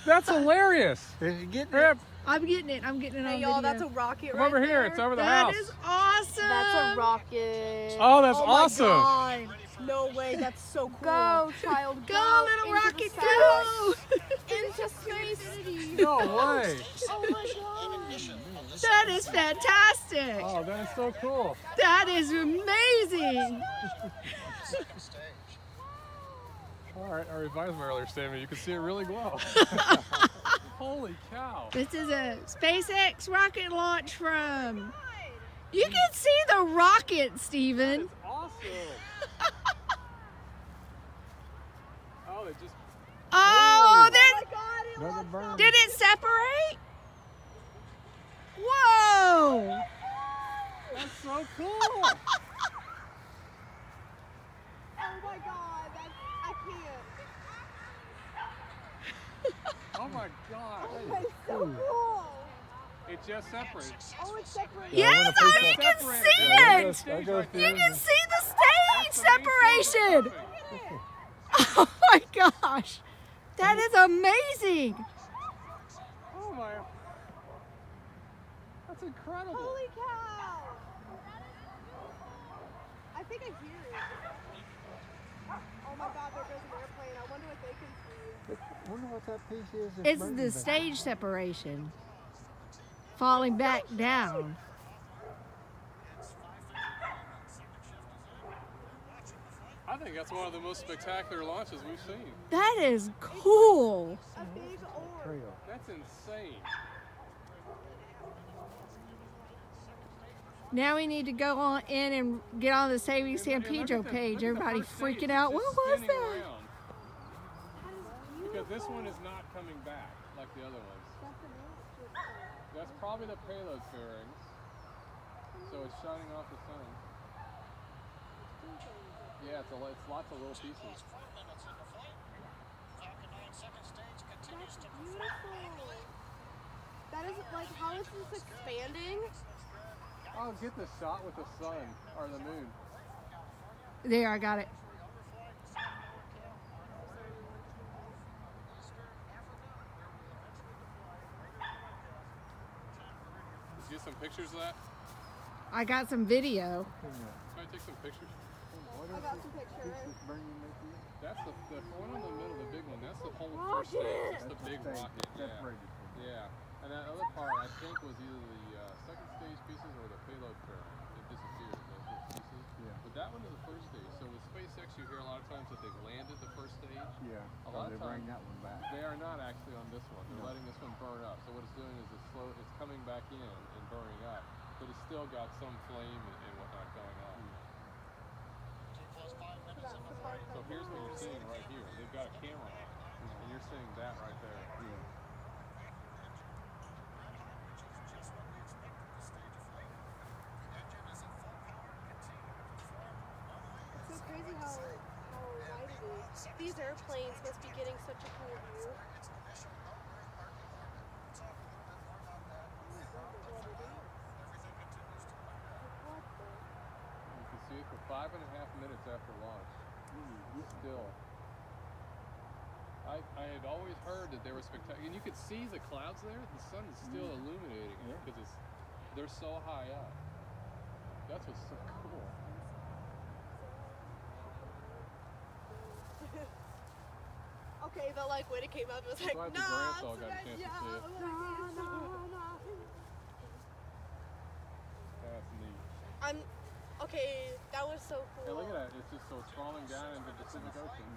That's hilarious. Is you getting Here, it? I'm getting it. I'm getting it on Hey y'all, video. that's a rocket come right over here. there. It's over the That house. is awesome. That's a rocket. Oh, that's my awesome. God. No way, that's so cool. Go, child, Go, go. little into rocket, the go. Into space. No way. Oh my God. That is fantastic. Oh, that is so cool. That is amazing. All right, I revised my earlier statement. You can see it really well. Holy cow. This is a SpaceX rocket launch from. You can see the rocket, Steven. That's awesome. Oh, it just. Oh, Another burn. did it separate? Whoa! That's so cool. Oh my God, I can't. Oh my God. That's so cool. It just separates. Oh, it's separated. Yes, I'm gonna oh, put you that- can Separate. see Yeah, it. That goes You through. can see the stage separation. Oh my gosh, that is amazing. Oh my. That's incredible. Holy cow. I think I hear it. Oh my God, there goes an airplane. I wonder what they can see. I wonder what that piece is. that's It's burning the back. stage separation falling back down. I think that's one of the most spectacular launches we've seen. That is cool. A big orb. Trail. That's insane. Now we need to go on in and get on the Saving San Pedro page. Everybody freaking out. What was that? Because this one is not coming back like the other ones. That's probably the payload fairings. So it's shining off the sun. Yeah, it's lots of little pieces. Beautiful. That is like, how is this expanding? Oh, get the shot with the sun or the moon. There, I got it. Did you get some pictures of that? I got some video. Can I take some pictures? I got some pictures. That's the one in the middle, the big one. That's the whole first stage. That's the big rocket. Yeah. And that other part, I think, was either the second stage pieces or the payload fairing. It disappeared, those little pieces. Yeah. But that one is the first stage. So with SpaceX, you hear a lot of times that they've landed the first stage. Yeah. A lot they of bring times that one back. they are not actually on this one. They're No. letting this one burn up. So what it's doing is it's coming back in and burning up, but it's still got some flame and whatnot going on. So here's what you're seeing right here. They've got a camera on, and you're seeing that right there. It's so crazy how wide it is. These airplanes must be getting such a cool view. You can see it for 5.5 minutes after launch. Still. I had always heard that they were spectacular, and you could see the clouds there. The sun is still illuminating it because they're so high up. That's what's so cool. Okay, the like when it came out, it was like, Glad the nah, Grants all got a chance to see it. That's neat. Okay, that was so Hey, cool. look at that. It's just so it's falling down into the Pacific Ocean.